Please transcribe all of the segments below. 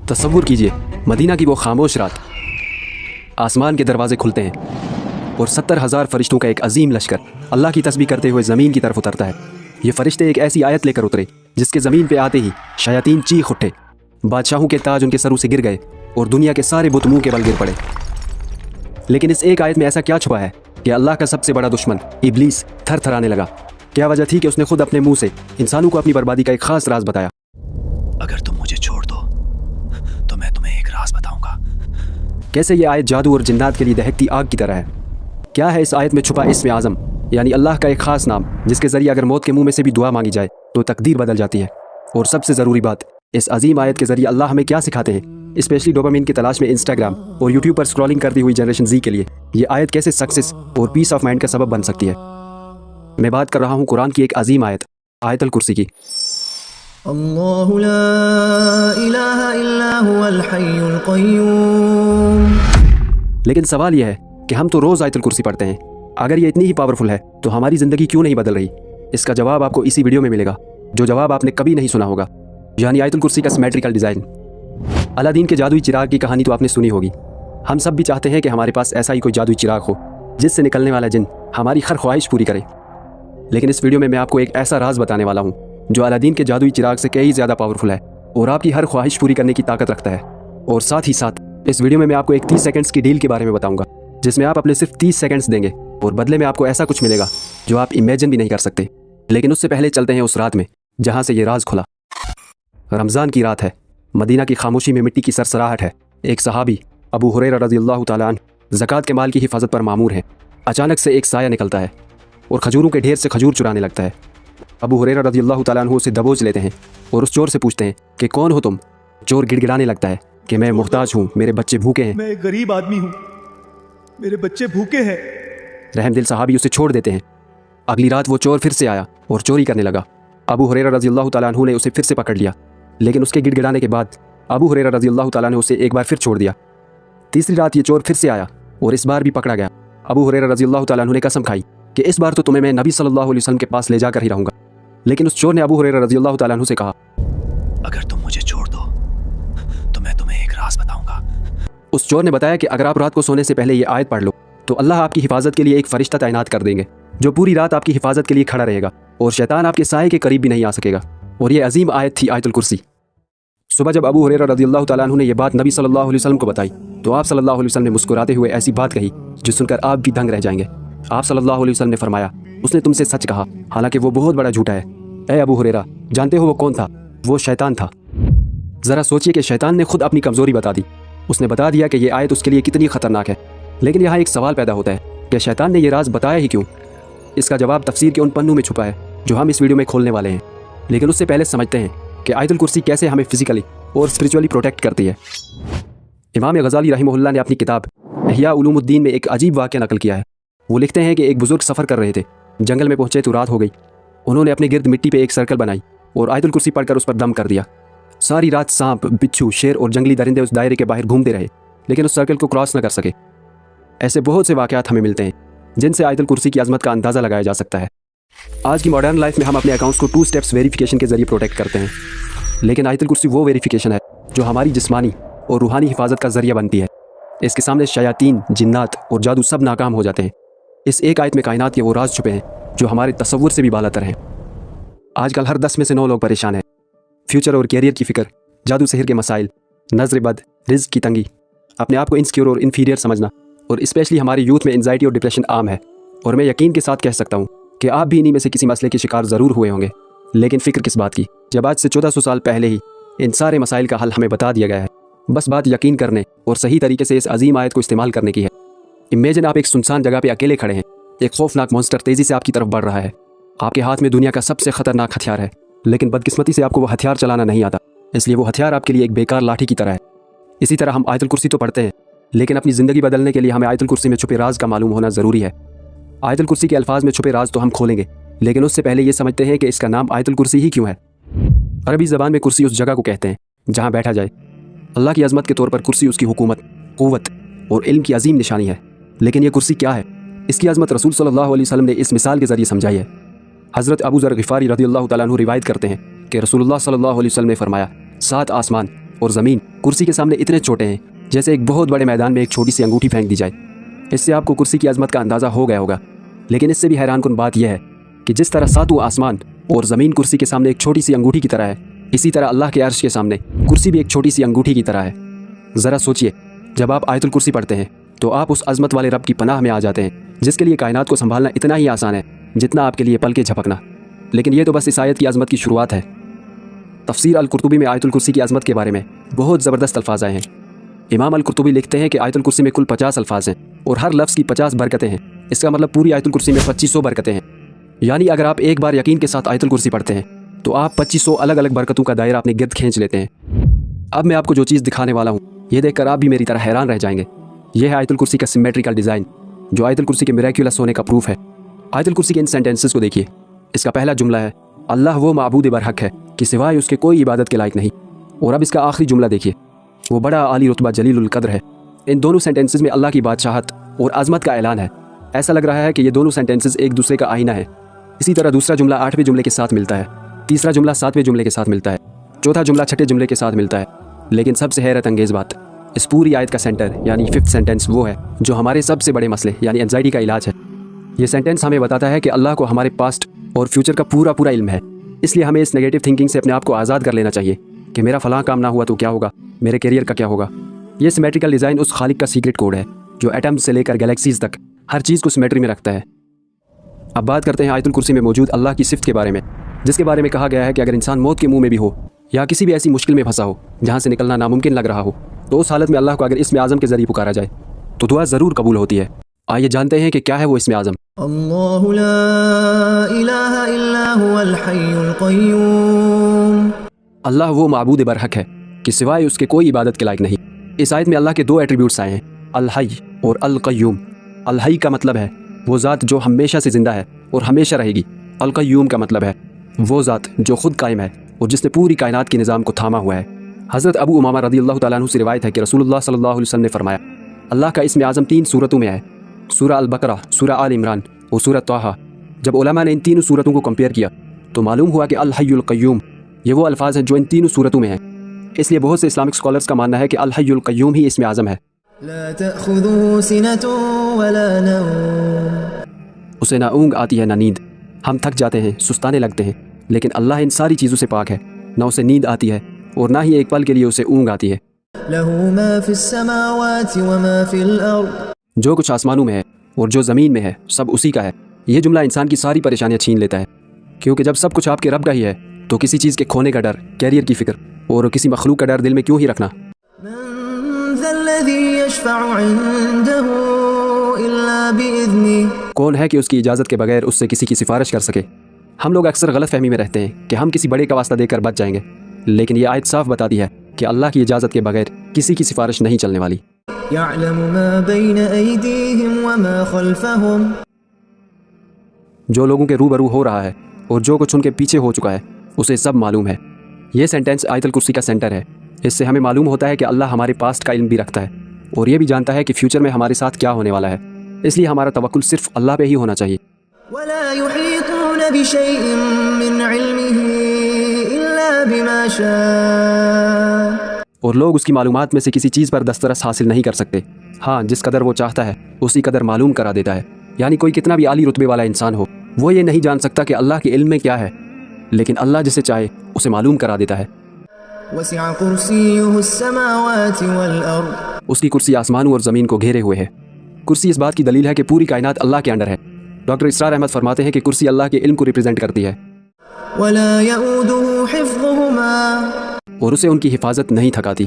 तसव्वुर कीजिए, मदीना की वो खामोश रात, आसमान के दरवाजे खुलते हैं और 70,000 फरिश्तों का एक अजीम लश्कर अल्लाह की तस्बीह करते हुए ज़मीन की तरफ उतरता है। ये फरिश्ते एक ऐसी आयत लेकर उतरे जिसके ज़मीन पे आते ही शयातीन चीख उठे, बादशाहों के ताज उनके सरों से गिर गए और दुनिया के सारे बुत मुंह के बल गिर पड़े। लेकिन इस एक आयत में ऐसा क्या छुपा है कि अल्लाह का सबसे बड़ा दुश्मन इब्लीस थर थराने लगा? क्या वजह थी कि उसने खुद अपने मुंह से इंसानों को अपनी बर्बादी का एक खास राज बताया? अगर तुम मुझे छोड़ दो तो मैं तुम्हें एक राज बताऊंगा। कैसे ये आयत जादू और जिन्नात के लिए दहकती आग की तरह है? क्या है इस आयत में छुपा इस्म आज़म, यानी अल्लाह का एक ख़ास नाम जिसके ज़रिए अगर मौत के मुंह में से भी दुआ मांगी जाए तो तकदीर बदल जाती है? और सबसे ज़रूरी बात, इस अजीम आयत के ज़रिए अल्लाह हमें क्या सिखाते हैं, स्पेशली डोपामिन की तलाश में इंस्टाग्राम और यूट्यूब पर स्क्रॉलिंग करती हुई जनरेशन जी के लिए ये आयत कैसे सक्सेस और पीस ऑफ माइंड का सबब बन सकती है? मैं बात कर रहा हूँ कुरान की एक अजीम आयत, आयतुल कुर्सी की। अल्लाहु ला इलाहा इल्ला हुवल हय्युल क़य्यूम। लेकिन सवाल यह है कि हम तो रोज़ आयतुल कुर्सी पढ़ते हैं, अगर ये इतनी ही पावरफुल है तो हमारी ज़िंदगी क्यों नहीं बदल रही? इसका जवाब आपको इसी वीडियो में मिलेगा, जो जवाब आपने कभी नहीं सुना होगा, यानी आयतुल कुर्सी का सिमेट्रिकल डिज़ाइन। अलादीन के जादुई चिराग की कहानी तो आपने सुनी होगी। हम सब भी चाहते हैं कि हमारे पास ऐसा ही कोई जादुई चिराग हो जिससे निकलने वाला जिन हमारी हर ख्वाहिश पूरी करे। लेकिन इस वीडियो में मैं आपको एक ऐसा राज बताने वाला हूँ जो अलादीन के जादुई चिराग से कई ज़्यादा पावरफुल है और आपकी हर ख्वाहिश पूरी करने की ताकत रखता है। और साथ ही साथ इस वीडियो में मैं आपको एक 30 सेकंड्स की डील के बारे में बताऊंगा, जिसमें आप अपने सिर्फ 30 सेकंड्स देंगे और बदले में आपको ऐसा कुछ मिलेगा जो आप इमेजिन भी नहीं कर सकते। लेकिन उससे पहले चलते हैं उस रात में जहाँ से ये राज खुला। रमज़ान की रात है, मदीना की खामोशी में मिट्टी की सरसराहट है। एक सहाबी अबू हुरैरा रज़ियल्लाहु ताला अन्हु ज़कात के माल की हिफाजत पर मामूर हैं। अचानक से एक साया निकलता है और खजूरों के ढेर से खजूर चुराने लगता है। अबू हुरैरा रज़ियल्लाहु ताला अन्हु उसे दबोच लेते हैं और उस चोर से पूछते हैं कि कौन हो तुम? चोर गिड़गिड़ाने लगता है कि मैं मुहताज हूँ, मेरे बच्चे भूखे हैं। मैं एक गरीब आदमी हूँ, मेरे बच्चे भूखे हैं। रहमदिल सहाबी उसे छोड़ देते हैं। अगली रात वो चोर फिर से आया और चोरी करने लगा। अबू हुरैरा रज़ियल्लाहु ताला अन्हु ने उसे फिर से पकड़ लिया, लेकिन उसके गिड़गिड़ाने के बाद अबू हुरैरा रज़ियल्लाहु ताला ने उसे एक बार फिर छोड़ दिया। तीसरी रात ये चोर फिर से आया और इस बार भी पकड़ा गया। अबू हुरैरा रज़ियल्लाहु ताला अन्हु ने कसम खाई कि इस बार तो तुम्हें मैं नबी सल्लल्लाहु अलैहि वसल्लम के पास ले जाकर ही रहूँगा। लेकिन उस चोर ने अबू हुरैरा रज़ियल्लाहु ताला अन्हु से कहा, अगर तुम मुझे छोड़ दो तो मैं तुम्हें एक राज बताऊंगा। उस चोर ने बताया कि अगर आप रात को सोने से पहले ये आयत पढ़ लो तो अल्लाह आपकी हिफाजत के लिए एक फरिश्ता तैनात कर देंगे जो पूरी रात आपकी हिफाजत के लिए खड़ा रहेगा और शैतान आपके साए के करीब भी नहीं आ सकेगा। और ये अजीम आयत थी आयतुल कुर्सी। सुबह जब अबू हुरैरा रज़ियल्लाहु ताला अन्हु ने यह बात नबी सल्लल्लाहु अलैहि वसल्लम को बताई तो आप सल्लल्लाहु अलैहि वसल्लम ने मुस्कुराते हुए ऐसी बात कही जो सुनकर आप भी दंग रह जाएंगे। आप सल्लल्लाहु अलैहि वसल्लम ने फरमाया, उसने तुमसे सच कहा, हालांकि वो बहुत बड़ा झूठा है। ऐ अबू हुरैरा, जानते हो वो कौन था? वो शैतान था। ज़रा सोचिए कि शैतान ने खुद अपनी कमज़ोरी बता दी। उसने बता दिया कि ये आयत उसके लिए कितनी ख़तरनाक है। लेकिन यहाँ एक सवाल पैदा होता है कि शैतान ने यह राज बताया ही क्यों? इसका जवाब तफसीर के उन पन्नों में छुपा है जो हम इस वीडियो में खोलने वाले हैं। लेकिन उससे पहले समझते हैं कि आयतुल कुर्सी कैसे हमें फिजिकली और स्पिरिचुअली प्रोटेक्ट करती है। इमाम गज़ाली रहमहुल्लाह ने अपनी किताब इहया उलूमुद्दीन में एक अजीब वाक़या नकल किया है। वो लिखते हैं कि एक बुज़ुर्ग सफ़र कर रहे थे, जंगल में पहुँचे तो रात हो गई। उन्होंने अपने गिर्द मिट्टी पे एक सर्कल बनाई और आयतुल कुर्सी पढ़कर उस पर दम कर दिया। सारी रात सांप, बिच्छू, शेर और जंगली दरिंदे उस दायरे के बाहर घूमते रहे, लेकिन उस सर्कल को क्रॉस न कर सके। ऐसे बहुत से वाक़यात हमें मिलते हैं जिनसे आयतुल कुर्सी की अज़मत का अंदाज़ा लगाया जा सकता है। आज की मॉडर्न लाइफ में हम अपने अकाउंट्स को 2 स्टेप्स वेरिफिकेशन के ज़रिए प्रोटेक्ट करते हैं, लेकिन आयतुल कुर्सी वो वेरिफिकेशन है जो हमारी जिस्मानी और रूहानी हिफाजत का ज़रिया बनती है। इसके सामने शयातीन, जिन्नात और जादू सब नाकाम हो जाते हैं। इस एक आयत में कायनात के वो राज छुपे हैं जो हमारे तसव्वुर से भी बालातर हैं। आजकल हर 10 में से 9 लोग परेशान हैं। फ्यूचर और कैरियर की फ़िक्र, जादू सहर के मसाइल, नज़र बद, रिज़्क़ की तंगी, अपने आप को इनसिक्योर और इन्फीरियर समझना, और स्पेशली हमारे यूथ में एंजाइटी और डिप्रेशन आम है। और मैं यकीन के साथ कह सकता हूँ कि आप भी इन्हीं में से किसी मसले के शिकार ज़रूर हुए होंगे। लेकिन फ़िक्र किस बात की, जब आज से 1400 साल पहले ही इन सारे मसाइल का हल हमें बता दिया गया है। बस बात यकीन करने और सही तरीके से इस अजीम आयत को इस्तेमाल करने की है। इमेजिन आप एक सुनसान जगह पे अकेले खड़े हैं। एक खौफनाक मॉन्स्टर तेज़ी से आपकी तरफ बढ़ रहा है। आपके हाथ में दुनिया का सबसे ख़तरनाक हथियार है, लेकिन बदकिस्मती से आपको वो हथियार चलाना नहीं आता, इसलिए वो हथियार आपके लिए एक बेकार लाठी की तरह है। इसी तरह हम आयतुल कुर्सी तो पढ़ते हैं, लेकिन अपनी ज़िंदगी बदलने के लिए हमें आयतुल कुर्सी में छुपे राज का मालूम होना ज़रूरी है। आयतुल कुर्सी के अल्फाज में छुपे राज तो हम खोलेंगे, लेकिन उससे पहले ये समझते हैं कि इसका नाम आयतुल कुर्सी ही क्यों है। अरबी ज़बान में कुर्सी उस जगह को कहते हैं जहाँ बैठा जाए। अल्लाह की अज़मत के तौर पर कुर्सी उसकी हुकूमत, क़ुव्वत और इल्म की अजीम निशानी है। लेकिन यह कुर्सी क्या है? इसकी अज़मत रसूल सल्लल्लाहु अलैहि वसल्लम ने इस मिसाल के ज़रिए समझाई है। हज़रत अबू ज़र ग़िफ़ारी रज़ियल्लाहु ताला अन्हु रिवायत करते हैं कि रसूलुल्लाह सल्लल्लाहु अलैहि वसल्लम ने फरमाया, 7 आसमान और ज़मीन کرسی کے سامنے اتنے چھوٹے ہیں جیسے ایک بہت بڑے میدان میں ایک چھوٹی سی انگوٹھی پھینک دی جائے۔ اس سے آپ کو کرسی کی عظمت کا اندازہ ہو گیا ہوگا، لیکن اس سے بھی حیران کن بات یہ ہے کہ جس طرح ساتوں آسمان اور زمین کرسی کے سامنے ایک چھوٹی سی انگوٹھی کی طرح ہے، اسی طرح اللہ کے عرش کے سامنے کرسی بھی ایک چھوٹی سی انگوٹھی کی طرح ہے۔ ذرا سوچئے، جب آپ آیت الکرسی پڑھتے ہیں تو آپ اس عظمت والے رب کی پناہ میں آ جاتے ہیں جس کے لیے کائنات کو سنبھالنا اتنا ہی آسان ہے جتنا آپ کے لیے پل کے جھپکنا۔ لیکن یہ تو بس اس آیت کی عظمت کی شروعات ہے۔ تفسیر القرطبی میں آیت الکرسی کی عظمت کے بارے میں بہت زبردست الفاظ آئے ہیں۔ امام القرطبی لکھتے ہیں کہ آیت الکرسی میں کل 50 الفاظ ہیں اور ہر لفظ کی 50 برکتیں ہیں۔ اس کا مطلب پوری آیت الکرسی میں 2500 برکتیں ہیں۔ یعنی اگر آپ ایک بار یقین کے ساتھ آیت الکرسی پڑھتے ہیں تو آپ 2500 الگ الگ برکتوں کا دائرہ اپنے گرد کھینچ لیتے ہیں۔ اب میں آپ کو جو چیز دکھانے والا ہوں یہ دیکھ کر آپ بھی میری طرح حیران رہ جائیں گے۔ یہ ہے آیت الکرسی کا سیمیٹریکل ڈیزائن جو آیت الکرسی کے میریکولس ہونے کا پروف ہے۔ آیت الکرسی کے ان سینٹنسز کو دیکھیے۔ اس کا پہلا جملہ ہے اللہ وہ معبود برحق ہے کہ سوائے اس کے کوئی عبادت کے لائق نہیں، اور اب اس کا آخری جملہ دیکھیے، وہ بڑا عالی رتبہ جلیل القدر ہے۔ ان دونوں سینٹنسز میں اللہ کی بادشاہت اور عظمت کا اعلان ہے۔ ایسا لگ رہا ہے کہ یہ دونوں سینٹنسز ایک دوسرے کا آئینہ ہے۔ اسی طرح دوسرا جملہ 8ویں جملے کے ساتھ ملتا ہے، تیسرا جملہ 7ویں جملے کے ساتھ ملتا ہے، چوتھا جملہ 6ٹھے جملے کے ساتھ ملتا ہے۔ لیکن سب سے حیرت انگیز بات، اس پوری آیت کا سینٹر یعنی 5th سینٹنس وہ ہے جو ہمارے سب سے بڑے مسئلے یعنی اینزائٹی کا علاج ہے۔ یہ سینٹنس ہمیں بتاتا ہے کہ اللہ کو ہمارے پاسٹ اور فیوچر کا پورا علم ہے، اس لیے ہمیں اس نیگیٹو تھنکنگ سے اپنے آپ کو آزاد کر لینا چاہیے کہ میرا فلاں کام نہ ہوا تو کیا ہوگا، میرے کیریئر کا کیا ہوگا۔ یہ سیمیٹریکل ڈیزائن اس خالق کا سیکرٹ کوڈ ہے جو ایٹم سے لے کر گلیکسیز تک ہر چیز کو سیمیٹری میں رکھتا ہے۔ اب بات کرتے ہیں آیت الکرسی میں موجود اللہ کی صفت کے بارے میں، جس کے بارے میں کہا گیا ہے کہ اگر انسان موت کے منہ میں بھی ہو یا کسی بھی ایسی مشکل میں پھنسا ہو جہاں سے نکلنا ناممکن لگ رہا ہو، تو اس حالت میں اللہ کو اگر اسم اعظم کے ذریعے پکارا جائے تو دعا ضرور قبول ہوتی ہے۔ آئیے جانتے ہیں کہ کیا ہے وہ اسم اعظم۔ اللہ لا الہ الا هو الحی القیوم۔ اللہ وہ معبود برحق ہے کہ سوائے اس کے کوئی عبادت کے لائق نہیں۔ اس آیت میں اللہ کے 2 ایٹریبیوٹس آئے ہیں، الحی اور القیوم۔ الحی کا مطلب ہے وہ ذات جو ہمیشہ سے زندہ ہے اور ہمیشہ رہے گی۔ القیوم کا مطلب ہے وہ ذات جو خود قائم ہے اور جس نے پوری کائنات کے نظام کو تھاما ہوا ہے۔ حضرت ابو امامہ رضی اللہ تعالیٰ عنہ سے روایت ہے کہ رسول اللہ صلی اللہ علیہ وسلم نے فرمایا، اللہ کا اسم اعظم 3 صورتوں میں ہے، سورہ البقرہ، سورہ آل عمران اور سورہ طٰہٰ۔ جب علماء نے ان تینوں صورتوں کو کمپیئر کیا تو معلوم ہوا کہ الحی القیوم یہ وہ الفاظ ہیں جو ان تینوں صورتوں میں ہیں۔ اس لیے بہت سے اسلامک اسکالرز کا ماننا ہے کہ الحی القیوم ہی اسم اعظم ہے۔ لا تأخذه سنة ولا نوم۔ اسے نہ اونگ آتی ہے نہ نیند۔ ہم تھک جاتے ہیں، سستانے لگتے ہیں، لیکن اللہ ان ساری چیزوں سے پاک ہے، نہ اسے نیند آتی ہے اور نہ ہی ایک پل کے لیے اسے اونگ آتی ہے۔ له ما في السماوات وما في الأرض۔ جو کچھ آسمانوں میں ہے اور جو زمین میں ہے سب اسی کا ہے۔ یہ جملہ انسان کی ساری پریشانیاں چھین لیتا ہے، کیونکہ جب سب کچھ آپ کے رب کا ہی ہے تو کسی چیز کے کھونے کا ڈر، کیریئر کی فکر اور کسی مخلوق کا ڈر دل میں کیوں ہی رکھنا۔ من ذا الذي يشفع عنده إلا بإذنه۔ کون ہے کہ اس کی اجازت کے بغیر اس سے کسی کی سفارش کر سکے؟ ہم لوگ اکثر غلط فہمی میں رہتے ہیں کہ ہم کسی بڑے کا واسطہ دے کر بچ جائیں گے، لیکن یہ آیت صاف بتاتی ہے کہ اللہ کی اجازت کے بغیر کسی کی سفارش نہیں چلنے والی۔ يعلم ما بين أيديهم وما خلفهم۔ جو لوگوں کے روبرو ہو رہا ہے اور جو کچھ ان کے پیچھے ہو چکا ہے اسے سب معلوم ہے۔ یہ سینٹنس آیت الکرسی کا سینٹر ہے۔ اس سے ہمیں معلوم ہوتا ہے کہ اللہ ہمارے پاسٹ کا علم بھی رکھتا ہے اور یہ بھی جانتا ہے کہ فیوچر میں ہمارے ساتھ کیا ہونے والا ہے، اس لیے ہمارا توکل صرف اللہ پہ ہی ہونا چاہیے۔ ولا يحيطون بشيء من علمه إلا بما شاء۔ اور لوگ اس کی معلومات میں سے کسی چیز پر دسترس حاصل نہیں کر سکتے، ہاں جس قدر وہ چاہتا ہے اسی قدر معلوم کرا دیتا ہے۔ یعنی کوئی کتنا بھی عالی رتبے والا انسان ہو وہ یہ نہیں جان سکتا کہ اللہ کے علم میں کیا ہے، لیکن اللہ جسے چاہے اسے معلوم کرا دیتا ہے۔ وسع كرسيه السماوات والأرض۔ اس کی کرسی آسمانوں اور زمین کو گھیرے ہوئے ہے۔ کرسی اس بات کی دلیل ہے کہ پوری کائنات اللہ کے انڈر ہے۔ ڈاکٹر اسرار احمد فرماتے ہیں کہ کرسی اللہ کے علم کو ریپرزینٹ کرتی ہے ولا يؤوده حفظهما۔ اور اسے ان کی حفاظت نہیں تھکاتی۔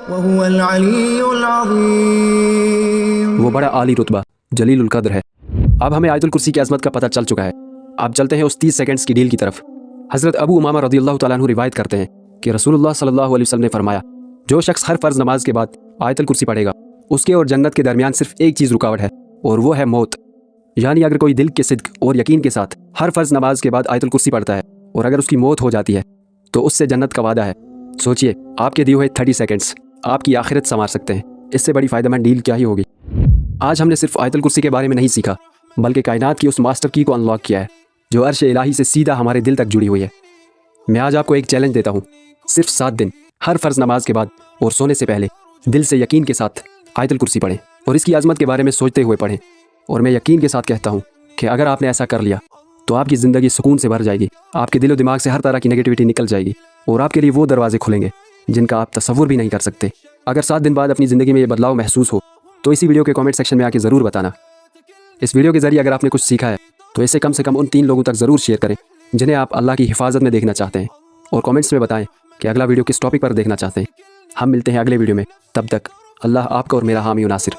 وهو العلي العظيم۔ وہ بڑا عالی رتبہ جلیل القدر ہے۔ اب ہمیں آیت الکرسی کی عظمت کا پتہ چل چکا ہے۔ اب چلتے ہیں اس 30 سیکنڈز کی ڈیل کی طرف۔ حضرت ابو امامہ رضی اللہ تعالیٰ عنہ روایت کرتے ہیں کہ رسول اللہ صلی اللہ علیہ وسلم نے فرمایا، جو شخص ہر فرض نماز کے بعد آیت الکرسی پڑھے گا اس کے اور جنت کے درمیان صرف ایک چیز رکاوٹ ہے اور وہ ہے موت۔ یعنی اگر کوئی دل کے صدق اور یقین کے ساتھ ہر فرض نماز کے بعد آیت الکرسی پڑھتا ہے اور اگر اس کی موت ہو جاتی ہے تو اس سے جنت کا وعدہ ہے۔ سوچئے، آپ کے دیے ہوئے 30 سیکنڈز آپ کی آخرت سنوار سکتے ہیں۔ اس سے بڑی فائدہ مند ڈیل کیا ہی ہوگی۔ آج ہم نے صرف آیت الکرسی کے بارے میں نہیں سیکھا بلکہ کائنات کی اس ماسٹر کی کو انلاک کیا ہے جو عرش الہی سے سیدھا ہمارے دل تک جڑی ہوئی ہے۔ میں آج آپ کو ایک چیلنج دیتا ہوں، صرف 7 دن ہر فرض نماز کے بعد اور सोने से पहले दिल से यकीन के साथ आयतुल कुर्सी पढ़ें और इसकी अजमत के बारे में सोचते हुए पढ़ें। और मैं यकीन के साथ कहता हूँ कि अगर आपने ऐसा कर लिया तो आपकी ज़िंदगी सुकून से भर जाएगी, आपके दिलो दिमाग से हर तरह की नेगेटिविटी निकल जाएगी और आपके लिए वो दरवाजे खुलेंगे जिनका आप तसव्वुर भी नहीं कर सकते। अगर 7 दिन बाद अपनी ज़िंदगी में ये बदलाव महसूस हो तो इसी वीडियो के कमेंट सेक्शन में आके ज़रूर बताना। इस वीडियो के ज़रिए अगर आपने कुछ सीखा है तो इसे कम से कम उन 3 लोगों तक ज़रूर शेयर करें जिन्हें आप अल्लाह की हिफाजत में देखना चाहते हैं, और कमेंट्स में बताएं कि अगला वीडियो किस टॉपिक पर देखना चाहते हैं। हम मिलते हैं अगले वीडियो में, तब तक अल्लाह आपका और मेरा हामी नासिर।